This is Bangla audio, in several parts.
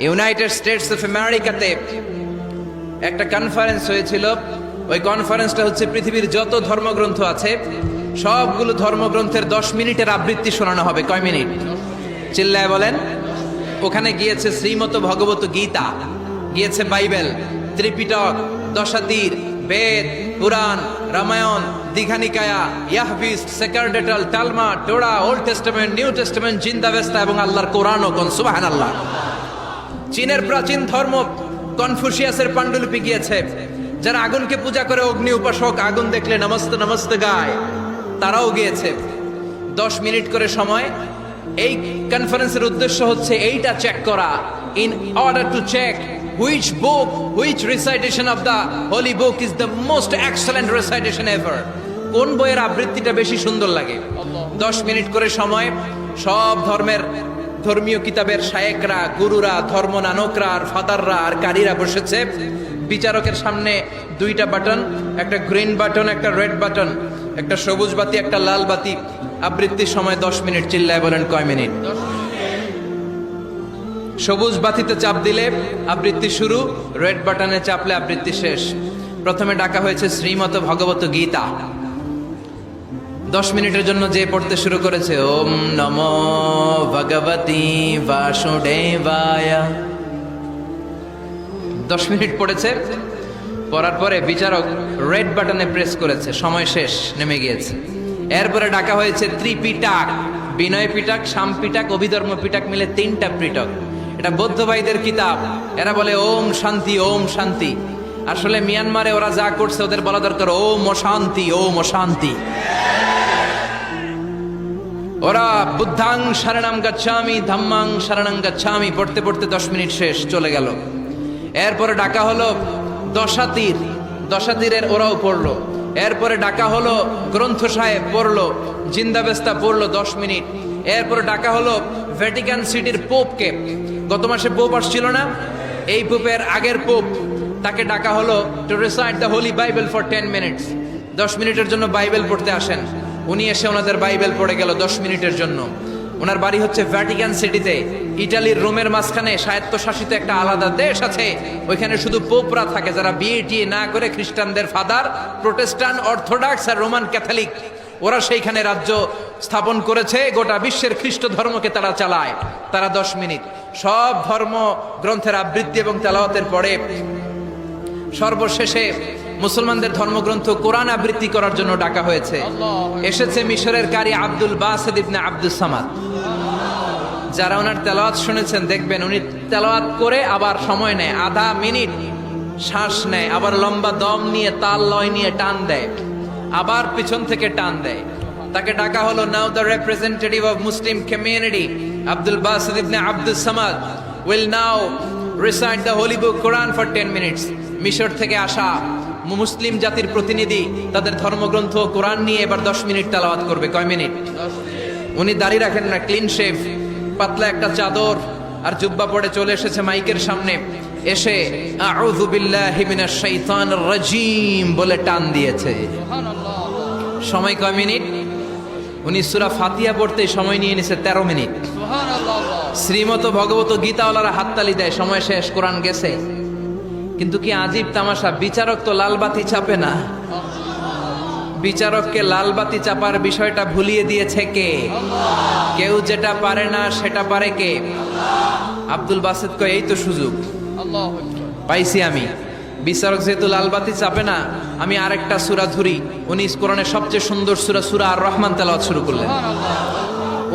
ইউনাইটেড স্টেটস অফ আমেরিকাতে একটা কনফারেন্স হয়েছিল। ওই কনফারেন্সটা হচ্ছে পৃথিবীর যত ধর্মগ্রন্থ আছে সবগুলো ধর্মগ্রন্থের 10 মিনিটের আবৃত্তি শোনানো হবে। কয় মিনিট? চিল্লায় বলেন। ওখানে গিয়েছে শ্রীমত ভগবত গীতা, গিয়েছে বাইবেল, ত্রিপিটক, দশাতীর, বেদ, পুরাণ, রামায়ণ, দীঘানিকায়া, ইয়াহবিস, সেকারডেটাল, Talmud, Torah, Old Testament, New Testament, Zendavesta এবং আল্লাহর কোরআনও। কোন সুবহানাল্লাহ। চীনের প্রাচীন ধর্ম কনফুসিয়াসের পাণ্ডুলিপি গিয়েছে। যারা আগুনকে পূজা করে, অগ্নি উপাসক, আগুন দেখলে নমস্তে নমস্তে গায়, তারাও গিয়েছে। 10 মিনিট করে সময়। এই কনফারেন্সের উদ্দেশ্য হচ্ছে এইটা চেক করা, in order to check which book, which recitation of the holy book is the most excellent recitation ever. কোন বইয়ের আবৃত্তিটা বেশি সুন্দর লাগে। 10 মিনিট করে সময়। সব ধর্মের ধর্মীয় কিতাবের শায়েকরা, গুরুরা, ধর্ম নানকরা আর ফাদাররা আর কারীরা বসেছে। বিচারকের সামনে 2টা বাটন, একটা গ্রিন বাটন, একটা রেড বাটন, একটা সবুজ বাতি, একটা লাল বাতি। আবৃত্তির সময় 10 মিনিট। চিল্লায় বলেন কয় মিনিট? সবুজ বাতিতে চাপ দিলে আবৃত্তি শুরু, রেড বাটনে চাপলে আবৃত্তি শেষ। প্রথমে ডাকা হয়েছে শ্রীমত ভগবত গীতা। 10 মিনিটের জন্য যে পড়তে শুরু করেছে, ওম নমো ভগবতী বাসুদেবায়। 10 মিনিট পড়েছে। পড়ার পরে বিচারক রেড বাটনে প্রেস করেছে, সময় শেষ, নেমে গিয়েছে। এরপরে ডাকা হয়েছে ত্রিপিটক, বিনয় পিটক, শাম পিটক, অভিধর্ম পিটক মিলে 3টা পিটক। এটা বৌদ্ধ ভাইদের কিতাব। এরা বলে ওম শান্তি, ওম শান্তি। আসলে মিয়ানমারে ওরা যা করছে ওদের বলা দরকার ওম অশান্তি, ওম অশান্তি। ওরা বুদ্ধাং শরণং গচ্ছামি, ধাম্মাং শরণং গচ্ছামি পড়তে পড়তে 10 মিনিট শেষ, চলে গেল। এরপরে ডাকা হলো দশাতীর, দশাতীরের ওরাও পড়লো। এরপরে ডাকা হলো গ্রন্থ সাহেব, পড়লো। জিন্দাবেস্তা পড়লো 10 মিনিট। এরপরে ডাকা হলো ভ্যাটিকান সিটির পোপকে। গত মাসে পোপ আসছিল না? এই পোপের আগের পোপ, তাকে ডাকা হলো to recite the Holi Bible for 10 minutes. 10 মিনিটের জন্য বাইবেল পড়তে আসেন। উনি এসে ওনাদের বাইবেল পড়ে গেল 10 মিনিটের জন্য। ওনার বাড়ি হচ্ছে ভ্যাটিকান সিটিতে, ইটালির রোমের মাঝখানে স্বায়ত্তশাসিত একটা আলাদা দেশ আছে। ওইখানে শুধু পোপরা থাকে, যারা বিয়ে টিয়ে না করে খ্রিস্টানদের ফাদার, প্রোটেস্ট্যান্ট, অর্থোডক্স আর রোমান ক্যাথলিক, ওরা সেইখানে রাজ্য স্থাপন করেছে। গোটা বিশ্বের খ্রিস্ট ধর্মকে তারা চালায়। তারা 10 মিনিট সব ধর্ম গ্রন্থের আবৃত্তি এবং তেলাওয়াতের পরে সর্বশেষে মুসলমানদের ধর্মগ্রন্থ কোরআন আবৃত্তি করার জন্য ডাকা হয়েছে। এসেছে মিশরের কারি Abdul Basit ibn Abdus Samad. যারা ওনার তেলাওয়াত শুনেছেন দেখবেন উনি তেলাওয়াত করে আবার সময় নেয়, আধা মিনিট শ্বাস নেয়, আবার লম্বা দম নিয়ে তাল লয় নিয়ে টান দেয়, আবার পিছন থেকে টান দেয়। তাকে ডাকা হলো now the representative of Muslim community Abdul Basit ibn Abdus Samad will now recite the holy book Quran for 10 minutes. মিশর থেকে আসা মুসলিম জাতির প্রতিনিধি তাদের ধর্মগ্রন্থ কোরআন নিয়ে এবার 10 মিনিট তেলাওয়াত করবে। কয় মিনিট? উনি দাড়ি রাখেন না, ক্লিন শেভ, পাতলা একটা চাদর আর জুব্বা পরে চলে এসেছে মাইকের সামনে। এসে আউযু বিল্লাহি মিনাশ শাইতানির রাজীম বলে টান দিয়েছে। সময় কয় মিনিট? উনি সূরা ফাতিহা পড়তে সময় নিয়ে নিছে 13 মিনিট। শ্রীমত ভগবত গীতাওয়ালারা হাততালি দেয়, সময় শেষ, কোরআন গেছে। কিন্তু কি আজীব তামাশা, বিচারক তো লাল বাতি চাপে না। বিচারককে লাল বাতি চাপার বিষয়টা ভুলিয়ে দিয়েছে কে? কেউ যেটা পারে না সেটা পারে কে? আব্দুল বাসিত কয় এই তো সুযোগ পাইছি আমি। বিচারক যেহেতু লাল বাতি চাপে না, আমি আরেকটা সূরা ধরি। উনি কোরআনের সবচেয়ে সুন্দর সূরা, সূরা আর রহমান তেলাওয়াত শুরু করলেন।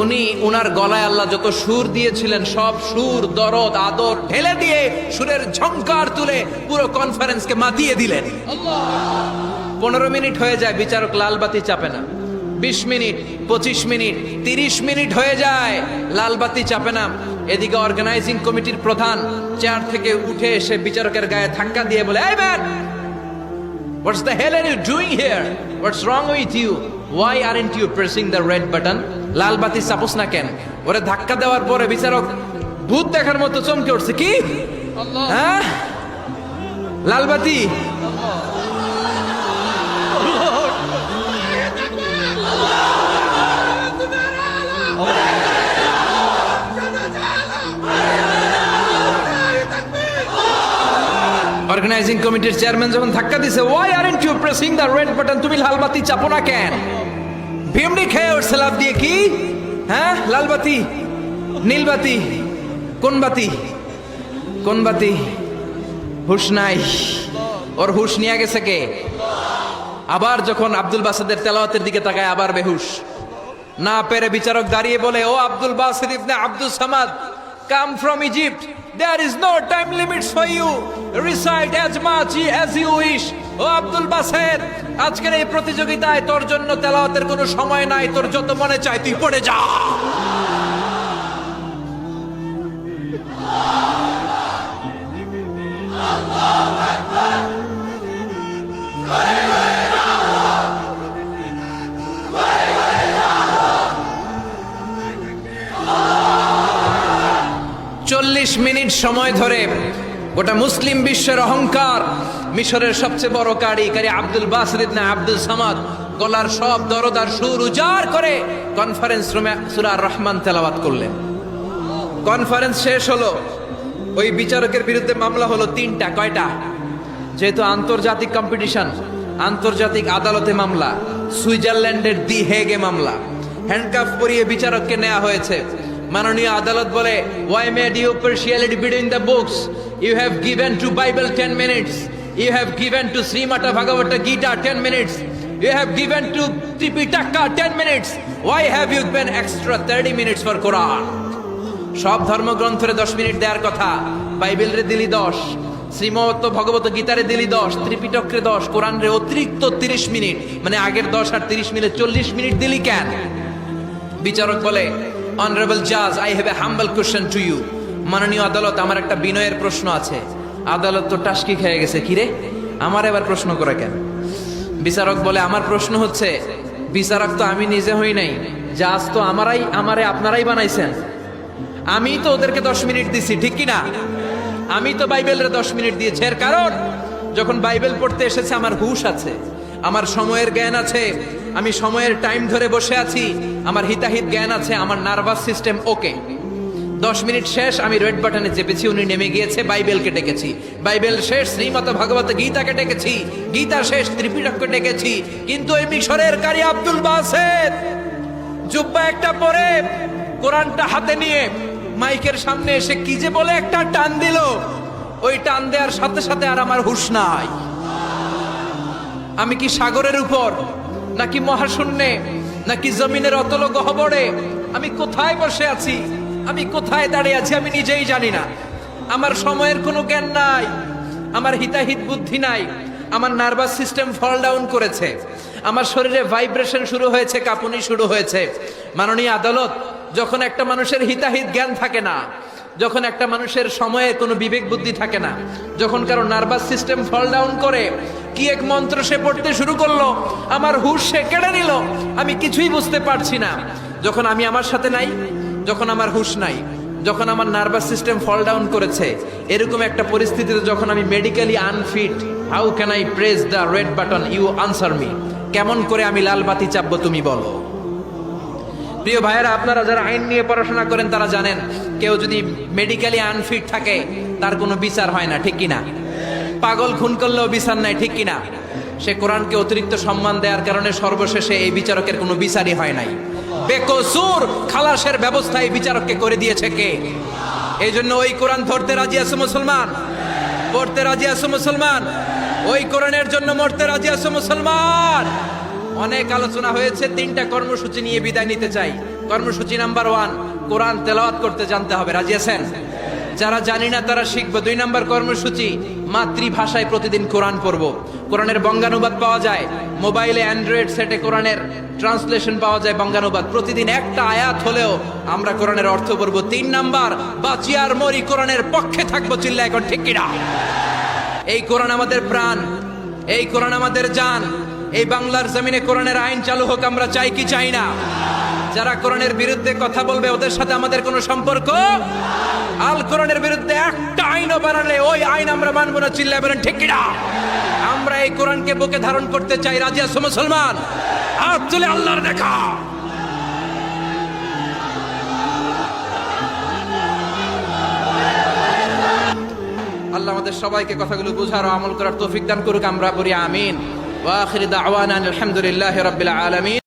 উনি উনার গলায় আল্লাহ যত সুর দিয়েছিলেন সব সুর, দরদ, আদর ঢেলে দিয়ে সুরের ঝংকার তুলে পুরো কনফারেন্সকে মাতিয়ে দিলেন। 15 মিনিট হয়ে যায়, বিচারক লাল বাতি চাপে না। 20 মিনিট, 25 মিনিট, 30 মিনিট হয়ে যায়, লাল বাতি চাপে না। এদিকে অর্গানাইজিং কমিটির প্রধান চেয়ার থেকে উঠে এসে বিচারকের গায়ে ধাক্কা দিয়ে বলে, এই man, what's the hell are you doing here? What's wrong with you? Why aren't you pressing the red button? লাল বাতি চাপোস না কেন? ওরে ধাক্কা দেওয়ার পরে বিচারক ভূত দেখার মতো চমকে উঠছে। কি? হ্যাঁ, লাল বাতি। অর্গানাইজিং কমিটির চেয়ারম্যান যখন ধাক্কা দিছে, why aren't you pressing the red button, তুমি লাল বাতি চাপো না কেন? ভিমডি খেয়ে ওর লাফ দিয়ে কি, হ্যাঁ লাল বাতি নীল বাতি, কোন বাতি কোন বাতি? হুশ নাই, ওর হুশ নিয়ে গেছে কে? আবার যখন আব্দুল বাসেদের তেলাওয়াতের দিকে তাকায় আবার বেহুশ। না পেরে বিচারক দাঁড়িয়ে বলে, ও Abdul Basit ibn Abdul Samad, come from Egypt, there is no time limits for you, recite as much as you wish. ও আব্দুল বাসেদ, আজকের এই প্রতিযোগিতায় তোর জন্য তেলাওয়াতের কোনো সময় নাই, তোর যত মনে চায় তুই পড়ে যা। চল্লিশ মিনিট সময় ধরে গোটা মুসলিম বিশ্বের অহংকার, মিশরের সবচেয়ে বড় কারি Abdul Basit ibn Abdul Samad গলার সব দরদ আর সুর উজাড় করে কনফারেন্স রুমে সূরা আর রহমান তেলাওয়াত করলেন। কনফারেন্স শেষ হলো, ওই বিচারকের বিরুদ্ধে মামলা হলো তিনটা। কয়টা? যেহেতু আন্তর্জাতিক কম্পিটিশন, আন্তর্জাতিক আদালতে মামলা, সুইজারল্যান্ডের দি হেগে মামলা। হ্যান্ডকাফ পরিয়ে বিচারককে নেওয়া হয়েছে। মাননীয় আদালত বলে, why made you partiality between the books? You have given to Bible 10 minutes. You have given to Srimata Bhagavata Gita 10 minutes. You have given to Tripitaka 10 minutes. Why have you given extra 30 minutes for Quran? সব ধর্মগ্রন্থরে 10 মিনিট দেওয়ার কথা, বাইবেলরে দিলি 10, শ্রীমত ভগবত গীতারে দিলি 10, ত্রিপিটকরে 10, কোরআনরে অতিরিক্ত 30 মিনিট, মানে আগের 10 আর 30 মিলে 40 মিনিট দিলি কেন? বিচারক বলে, অনারেবল জাজ, I have a humble question to you. মাননীয় আদালত, আমার একটা বিনয়ের প্রশ্ন আছে। আদালত তো টাসকি খেয়ে গেছে, কিরে আমার এবার প্রশ্ন করে কেন? বিচারক বলে, আমার প্রশ্ন হচ্ছে, বিচারক তো আমি নিজে হই নাই, জাজ তো আমারে আপনারাই বানাইছেন। আমি তো ওদেরকে 10 মিনিট দিছি, ঠিক কিনা? আমি তো বাইবেলের 10 মিনিট দিয়েছি। এর কারণ, যখন বাইবেল পড়তে এসেছে আমার হুশ আছে, আমার সময়ের জ্ঞান আছে, আমি সময়ের টাইম ধরে বসে আছি, আমার হিতাহিত জ্ঞান আছে, আমার নার্ভাস সিস্টেম ওকে। 10 মিনিট শেষ, আমি রেড বাটনে চেপেছি, উনি নেমে গিয়েছে, বাইবেলকে ডেকেছি, বাইবেল শেষ, শ্রীমত ভগবত গীতাকে ডেকেছি, গীতা শেষ, ত্রিপিটককে ডেকেছি। কিন্তু এই মিশরের কারি আব্দুল বাসেদ জুব্বা একটা পরে কোরআনটা হাতে নিয়ে মাইকের সামনে এসে কি যে বলে একটা টান দিল, ওই টান দেওয়ার সাথে সাথে আর আমার হুঁশ নাই। আমি কি সাগরের উপর, নাকি মহাশূন্যে, নাকি জমিনের অতল গহ্বরে? আমি কোথায় বসে আছি, আমি কোথায় দাঁড়িয়ে আছি, আমি নিজেই জানি না। আমার সময়ের কোনো জ্ঞান নাই, আমার হিতাহিত বুদ্ধি নাই, আমার নার্ভাস সিস্টেম ফল ডাউন করেছে, আমার শরীরে ভাইব্রেশন শুরু হয়েছে, কাঁপুনি শুরু হয়েছে। মাননীয় আদালত, যখন একটা মানুষের হিতাহিত জ্ঞান থাকে না, যখন একটা মানুষের সময়ে কোনো বিবেক বুদ্ধি থাকে না, যখন কারো নার্ভাস সিস্টেম ফল ডাউন করে, কি এক মন্ত্র সে পড়তে শুরু করলো, আমার হুঁশ সে কেড়ে নিল, আমি কিছুই বুঝতে পারছি না। যখন আমি আমার সাথে নাই, যখন আমার হুঁশ নাই, যখন আমার নার্ভাস সিস্টেম ফল ডাউন করেছে, এরকম একটা পরিস্থিতিতে যখন আমি medically unfit, how can I press the red button? You answer me. কেমন করে আমি লাল বাতি চাপবো তুমি বলো? প্রিয় ভাইয়েরা, আপনারা যারা আইন নিয়ে পড়াশোনা করেন তারা জানেন, কেউ যদি মেডিকেলি আনফিট থাকে তার কোনো বিচার হয় না, ঠিক কিনা? পাগল খুন করলেও বিচার নাই, ঠিক কিনা? সে কোরআনকে অতিরিক্ত সম্মান দেওয়ার কারণে সর্বশেষে এই বিচারকের কোনো বিচারই হয় নাই। বেকসুর খালাসের ব্যবস্থা এই বিচারককে করে দিয়েছে কে? এই জন্য ওই কোরআন ধরতে রাজি আছে মুসলমান, পড়তে রাজি আছে মুসলমান, ওই কোরআনের জন্য মরতে রাজি আছে মুসলমান। অনেক আলোচনা হয়েছে, 3টা কর্মসূচি নিয়ে বিদায় নিতে চাই। কর্মসূচি নাম্বার 1, কোরআন তেলাওয়াত করতে জানতে হবে, রাজি আছেন? যারা জানি না তারা শিখবো। 2 নম্বর কর্মসূচি, মাতৃভাষায় প্রতিদিন কোরআন পড়বো। কোরআনের বঙ্গানুবাদ পাওয়া যায় মোবাইলে, অ্যান্ড্রয়েড সেটে কোরআনের ট্রান্সলেশন পাওয়া যায়, বঙ্গানুবাদ। প্রতিদিন একটা আয়াত হলেও আমরা কোরআনের অর্থ পড়বো। 3 নাম্বার, বাঁচি আর মরি কোরআনের পক্ষে থাকবো, চিল্লা এখন ঠিক কিনা? এই কোরআন আমাদের প্রাণ, এই কোরআন আমাদের জান। এই বাংলার জমিনে কোরআনের আইন চালু হোক, আমরা চাই কি চাই না? যারা কোরআনের বিরুদ্ধে কথা বলবে ওদের সাথে আমাদের কোনো সম্পর্ক। আল কোরআনের বিরুদ্ধে একটা আইনও বানালে ওই আইন আমরা মানবো না, চিল্লায় বলেন ঠিক কিনা? আমরা এই কোরআনকে বুকে ধারণ করতে চাই, রাজি আছো মুসলমান? হাত তুলে আল্লাহর দেখা। আল্লাহ আমাদের সবাইকে কথাগুলো বুঝার ও আমল করার তৌফিক দান করুক, আমরা বলি আমিন। ওয়া আখির দাওয়ানা আলহামদুলিল্লাহি রাব্বিল আলামিন।